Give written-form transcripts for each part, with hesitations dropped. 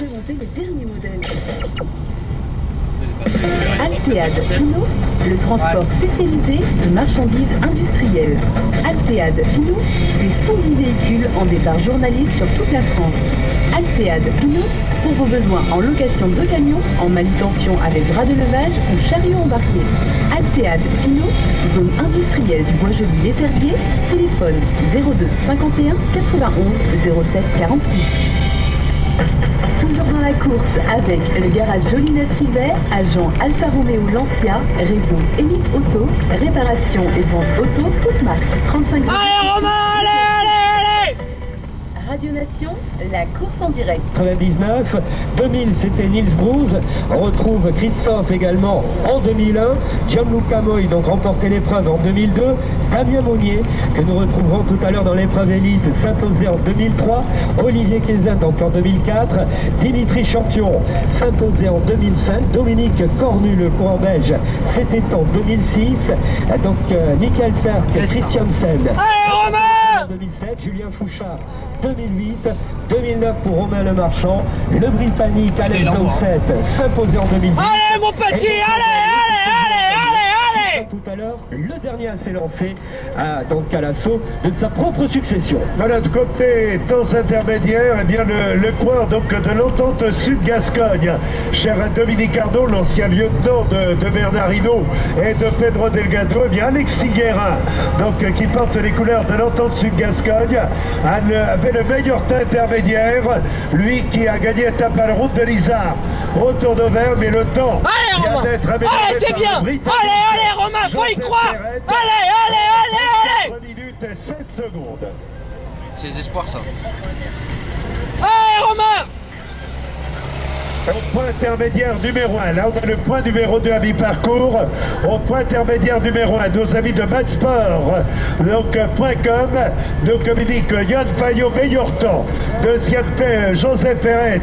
présenter les derniers modèles. Altead Pinot, le transport spécialisé de marchandises industrielles. Altead Pinot, c'est 110 véhicules en départ journalier sur toute la France. Altead Pinot, pour vos besoins en location de camions, en manutention avec bras de levage ou chariot embarqué. Altead Pinot, zone industrielle du Bois-Joli-les-Herbiers, téléphone 02 51 91 07 46. Toujours dans la course avec le garage Jolinas-Hiver, agent Alfa Romeo Lancia, réseau Elite Auto, réparation et vente auto, toute marque, 35 ans. Allez Romain, allez Radio Nation, la course en direct. 99, 2000 c'était Niels Bruce, on retrouve Kritsov également en 2001, Gianluca Moy donc remporté l'épreuve en 2002, Damien Monnier que nous retrouverons tout à l'heure dans l'épreuve élite Saint-Osé en 2003, Olivier Kézin donc en 2004, Dimitri Champion Saint-Osé en 2005, Dominique Cornu le coureur belge c'était en 2006, donc Michael Ferk, Christiansen. Allez Romain 2007, Julien Fouchard 2008, 2009 pour Romain Le Marchand, le Britannique Alex Dowsett s'imposait en 2010. Allez mon petit, allez Tout à l'heure, le dernier à s'élancer donc à l'assaut de sa propre succession. Voilà, de côté temps intermédiaire, eh bien le coureur donc de l'entente Sud-Gascogne, cher Dominique Arnaud, l'ancien lieutenant de Bernard Hinault et de Pedro Delgado, eh bien Alexis Guérin, donc qui porte les couleurs de l'entente Sud-Gascogne, avait le meilleur temps intermédiaire, lui qui a gagné étape à la route de l'Isard, au Tour d'Auvergne, mais le temps vient d'être amélioré. Allez, c'est bien. Allez Romain, faut y croire. Allez 3 minutes et 16 secondes. C'est les espoirs ça. Allez Romain. Au point intermédiaire numéro 1, là on a le point numéro 2 à mi-parcours. Au point intermédiaire numéro 1, nos amis de Matsport, donc .com, nous communiquent Yann Payot meilleur temps. Deuxième Joseph Perret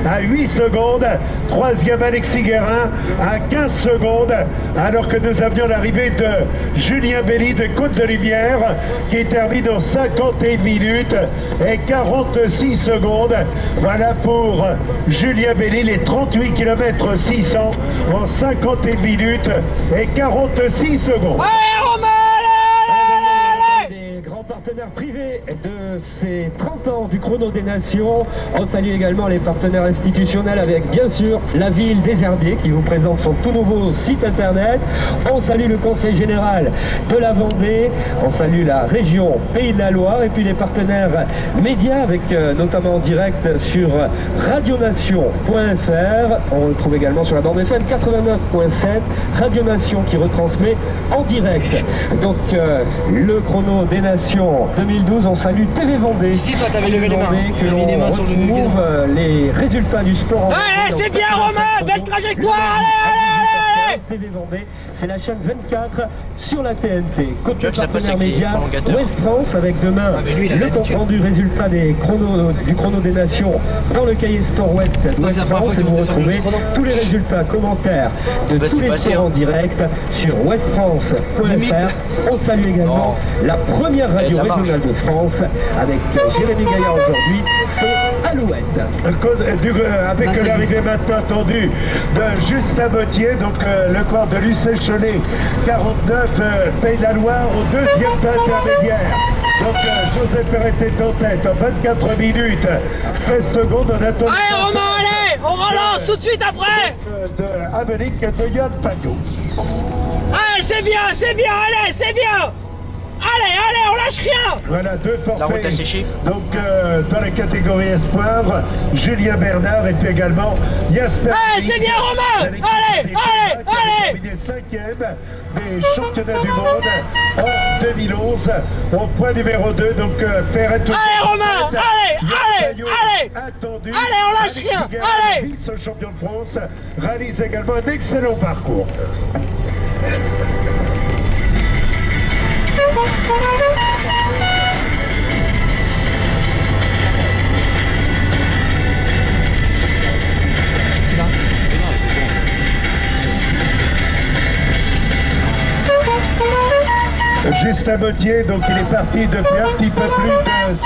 à 8 secondes. Troisième Alexis Guérin à 15 secondes. Alors que nous avions l'arrivée de Julien Belli de Côte de Lumière qui termine en 51 minutes et 46 secondes. Voilà pour Julien Belli. Les 38 km 600 en 51 minutes et 46 secondes. Allez Romain, Des grands partenaires privés de ces 30 ans du chrono des nations. On salue également les partenaires institutionnels avec bien sûr la ville des Herbiers qui vous présente son tout nouveau site internet. On salue le conseil général de la Vendée. On salue la région Pays de la Loire et puis les partenaires médias avec notamment en direct sur radionation.fr. On le trouve également sur la bande FM 89.7. Radio Nation qui retransmet en direct. Donc le chrono des nations 2012. On salue TV Vendée. Ici toi t'avais levé les mains. Que l'on retrouve les résultats du sport en allez c'est bien Romain, belle trajectoire, allez TV Vendée, c'est la chaîne 24 sur la TNT. Côté Tu vois que ça passe partenaire avec les média, prolongateurs. West France avec demain lui, il a le l'habitude. compte rendu résultat du chrono des nations dans le cahier Sport West c'est la première fois France et que vous tu montes sur le retrouvez chrono. tous les résultats, commentaires de tous c'est les passé, sports hein. en direct sur westfrance.fr. Limite. On salue également la première radio de la marge. régionale de France avec Jérémy Gaillard aujourd'hui, c'est Alouette. Avec l'arrivée maintenant attendue de Justin Bottier, donc le corps de Lucé Cholet, 49 Pays de la Loire au deuxième temps intermédiaire. Donc Joseph Perret est en tête, 24 minutes, 16 secondes, on attend. Allez Romain, allez, on relance tout de suite après. De Amérique de Yann Payot. Allez c'est bien, allez c'est bien. Allez, on lâche rien. Voilà, deux La route a forfaits. séché. Donc dans la catégorie espoir, Julien Bernard et puis également Jasper. Allez, c'est bien Romain. Allez. Terminé 5e des championnats du monde en 2011 au point numéro 2. Donc Perret. Allez Romain, allez. Attendu. Allez, on lâche rien. Alexis Guérin, Allez. vice-champion de France, réalise également un excellent parcours. Justin Bottier, donc il est parti depuis un petit peu plus de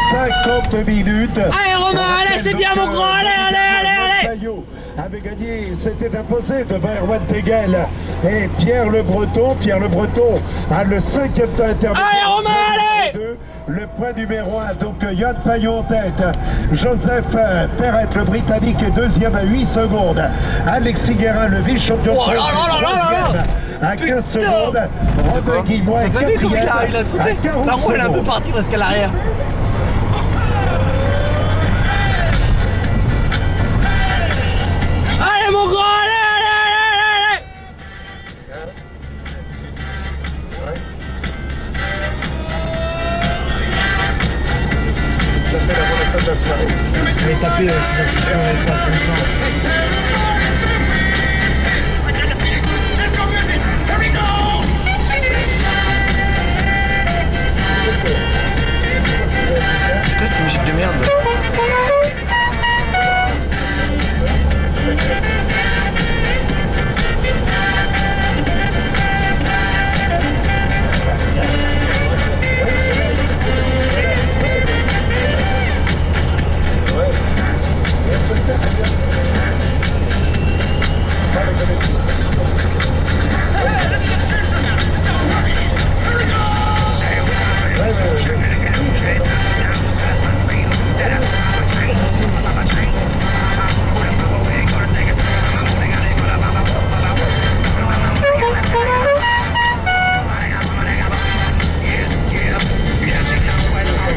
50 minutes. Allez Romain, allez, c'est bien mon grand, allez. avait gagné, s'était imposé devant Erwan Tegel et Pierre Le Breton. Pierre Le Breton a le 5e temps intermédiaire. Allez Romain, allez! Le point numéro 1, donc Yoann Payot en tête. Joseph Perrette, le Britannique, est 2e à 8 secondes. Alexis Guérin, le vice-champion Oh là là là là là! à 15 secondes. Romain Guilmois est T'as vu comment 4e il a sauté? à 40 La roue elle est un peu secondes. partie presque à l'arrière. Allez mon grand, allez, allez, allez, allez! Ça fait la bonne fin de la soirée. Il est tapé aussi, on passe comme ça. C'est quoi cette musique de merde?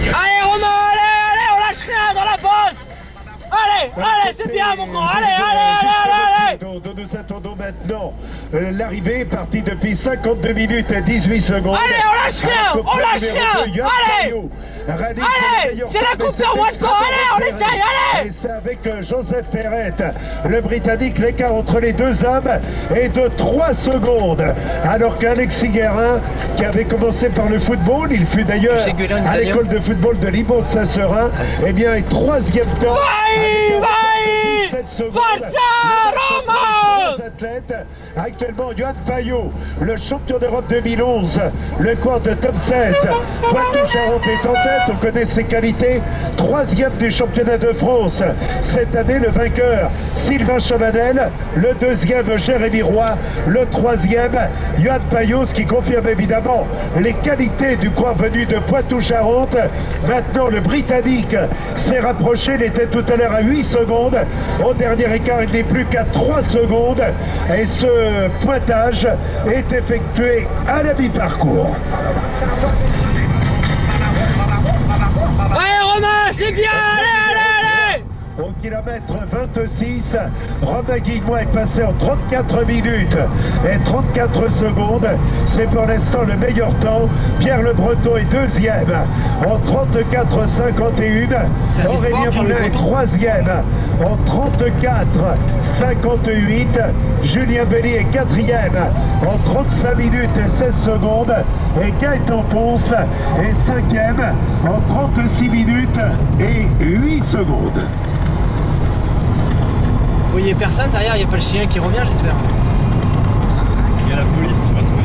Allez Romain, allez, on lâche rien dans la bosse! Allez, allez, c'est bien mon grand, allez, allez, allez, allez! Nous attendons maintenant l'arrivée est partie depuis 52 minutes et 18 secondes. Allez, on lâche rien, on lâche rien! Allez! Allez, c'est la coupe en moins de temps, allez, on essaye, allez! Et c'est avec Joseph Perrette, le Britannique, l'écart entre les deux hommes est de 3 secondes. Alors qu'Alexis Guérin, qui avait commencé par le football, il fut d'ailleurs Tu sais gueuler en à italien l'école de football de Limon de Saint-Seurin, eh bien, est 3e temps. Vai, vai! 17 secondes. Forza Roma! Les athlètes, actuellement Yoann Payot, le champion d'Europe 2011, le quart de top 16. Poitou-Charentes est en tête, on connaît ses qualités. 3e du championnat de France. Cette année, le vainqueur, Sylvain Chavanel. Le 2e, Jérémy Roy. Le 3e, Yoann Payot, ce qui confirme évidemment les qualités du coin venu de Poitou-Charentes. Maintenant, le Britannique s'est rapproché. Il était tout à l'heure à 8 secondes. Au dernier écart, il n'est plus qu'à 3 secondes. Et ce pointage est effectué à la mi-parcours. Allez Romain, c'est bien, allez, allez, allez! Au kilomètre 26, Romain Guilmois est passé en 34 minutes et 34 secondes. C'est pour l'instant le meilleur temps. Pierre Le Breton est 2e en 34,51. C'est un espoir, Aurélien Pierre Le Moulin est Breton. 3e en 34,58. Julien Belli est 4e en 35 minutes et 16 secondes. Et Gaëtan Ponce est 5e en 36 minutes et 8 secondes. Vous voyez personne derrière, il n'y a pas le chien qui revient, j'espère. Il y a la police, on va trouver.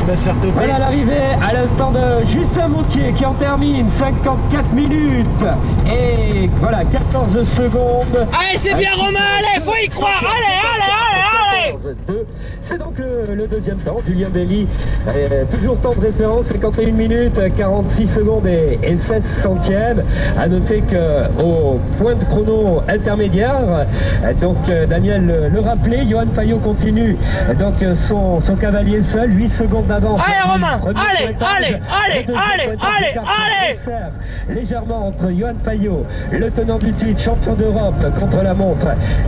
Il va se faire toper. Voilà l'arrivée à l'instant de Justin Montier qui en termine 54 minutes et voilà 14 secondes. Allez, c'est bien Romain, allez, faut y croire, allez, allez, allez, allez! 14-2. C'est donc le deuxième temps. Julien Belli, toujours temps de référence, 51 minutes, 46 secondes et 16 centièmes. À noter qu'au point de chrono intermédiaire, donc Daniel le rappelait, Yoann Payot continue donc son cavalier seul, 8 secondes d'avance. Allez, Romain, Premier allez, pointage. allez, allez, Le deuxième allez, pointage allez, écarte allez. serre légèrement entre Yoann Payot, le tenant du titre, champion d'Europe contre la montre.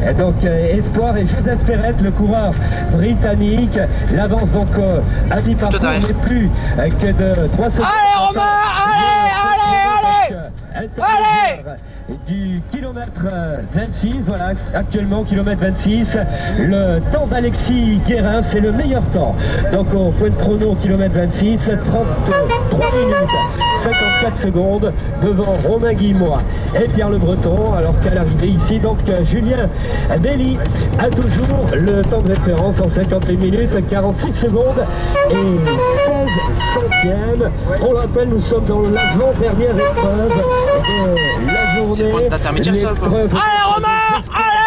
Et donc Espoir et Joseph Perrette, le coureur britannique. L'avance donc à mi-parcours n'est plus que de 3 secondes. Allez, Romain, allez, allez, allez! Du kilomètre 26, voilà, actuellement kilomètre 26, le temps d'Alexis Guérin, c'est le meilleur temps. Donc au point de chrono, kilomètre 26, 33 minutes, 54 secondes devant Romain Guilmois et Pierre Le Breton, alors qu'à l'arrivée ici, donc Julien Belli a toujours le temps de référence en 51 minutes, 46 secondes et 16 centièmes. On l'appelle, nous sommes dans l'avant-dernière épreuve de la journée. C'est pour intermédiaire ça quoi. Allez Romain, allez,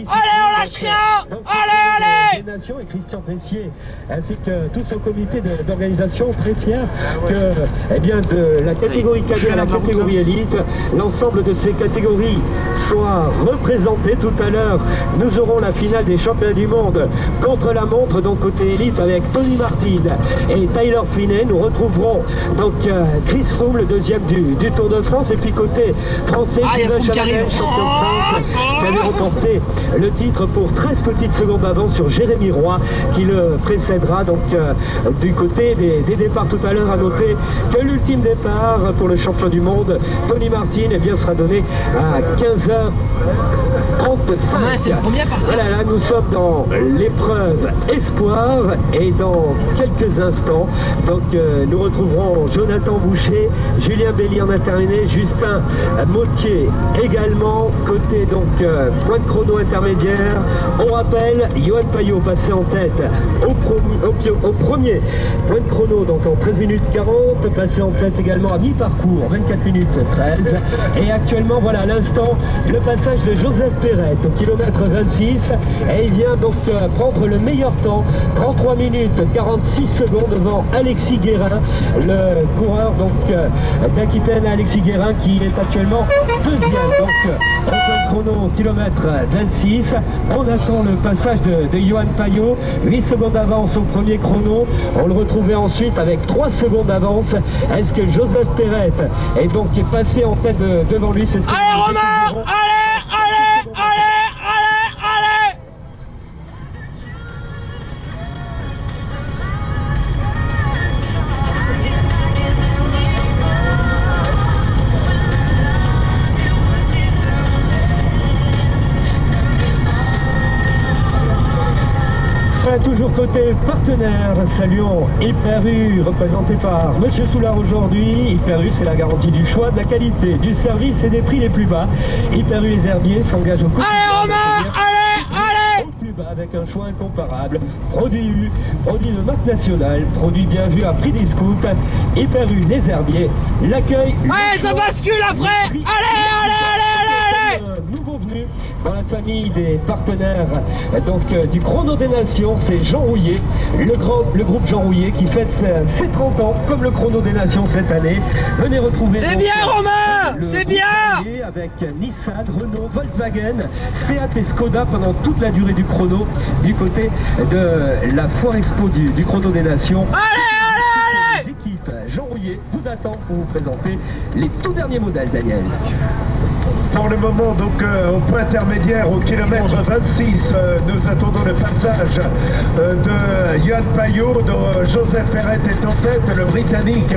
on lâche rien. Allez Et Christian Pessier ainsi que tout son comité d'organisation très fier que de la catégorie cadet à la catégorie élite, l'ensemble de ces catégories soient représentées. Tout à l'heure, nous aurons la finale des championnats du monde contre la montre, donc côté élite avec Tony Martin et Tyler Finney. Nous retrouverons donc Chris Froome, le deuxième du Tour de France, et puis côté français, Sylvain Chavanel, champion de France, qui avait remporté le titre pour 13 petites secondes d'avance sur Jérémy Roy, qui le précédera. Donc du côté des départs tout à l'heure, à noter que l'ultime départ pour le champion du monde, Tony Martin, sera donné à 15h35. C'est le premier à partir. Voilà, là nous sommes dans l'épreuve espoir et dans quelques instants donc nous retrouverons Jonathan Boucher, Julien Belli en a terminé, Justin Mautier également, côté donc point de chrono intermédiaire. On rappelle, Johan Payot passé en tête au premier point de chrono, donc en 13 minutes 40, passé en tête également à mi-parcours, 24 minutes 13. Et actuellement, voilà à l'instant, le passage de Joseph Perret au kilomètre 26. Et il vient donc prendre le meilleur temps, 33 minutes 46 secondes devant Alexis Guérin, le coureur donc d'Aquitaine, Alexis Guérin, qui est actuellement deuxième. Donc au point de chrono au kilomètre 26. On attend le passage de Johan Payot, 8 secondes d'avance au premier chrono. On le retrouvait ensuite avec 3 secondes d'avance. Est-ce que Joseph Perret est donc passé en tête devant lui? C'est ce que allez Romain, allez. Toujours côté partenaire, saluons Hyper U, représenté par Monsieur Soulard aujourd'hui. Hyper U, c'est la garantie du choix, de la qualité, du service et des prix les plus bas. Hyper U les herbiers s'engagent au quotidien. Allez Romain, allez. Au plus bas avec un choix incomparable. Produit U, produit de marque nationale, produit bien vu à prix discount. Hyper U les herbiers, l'accueil. Ouais, ça bascule après. Allez. Nouveau venu dans la famille des partenaires donc du Chrono des Nations, c'est Jean Rouillet, le groupe Jean Rouillet qui fête ses 30 ans comme le Chrono des Nations cette année. Venez retrouver. C'est bien Romain, c'est bien. Avec Nissan, Renault, Volkswagen, Seat et Skoda pendant toute la durée du chrono du côté de la Foire Expo du Chrono des Nations. Allez. Les équipes Jean Rouillet vous attend pour vous présenter les tout derniers modèles, Daniel. Pour le moment, donc au point intermédiaire, au kilomètre 26, nous attendons le passage de Johan Payot, dont Joseph Perret est en tête. Le Britannique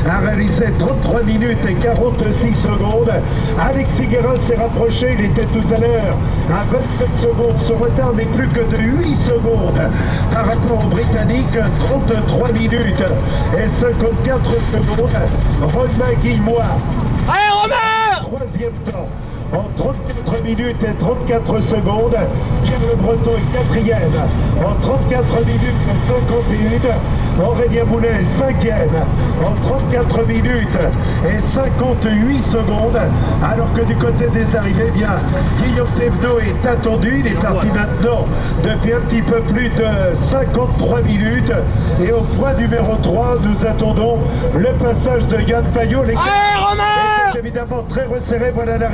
a réalisé 33 minutes et 46 secondes. Alexis Guérin s'est rapproché, il était tout à l'heure à 27 secondes. Son retard n'est plus que de 8 secondes par rapport au Britannique, 33 minutes et 54 secondes. Romain Guillemois. Allez Romain! Troisième temps. En 34 minutes et 34 secondes, Pierre Le Breton est quatrième. En 34 minutes et 51, Aurélien Moulet est cinquième. En 34 minutes et 58 secondes, alors que du côté des arrivées, bien, Guillaume Thévenot est attendu. Il est parti maintenant depuis un petit peu plus de 53 minutes. Et au point numéro 3, nous attendons le passage de Johan Payot. Les Allez Romain! évidemment très resserré, voilà la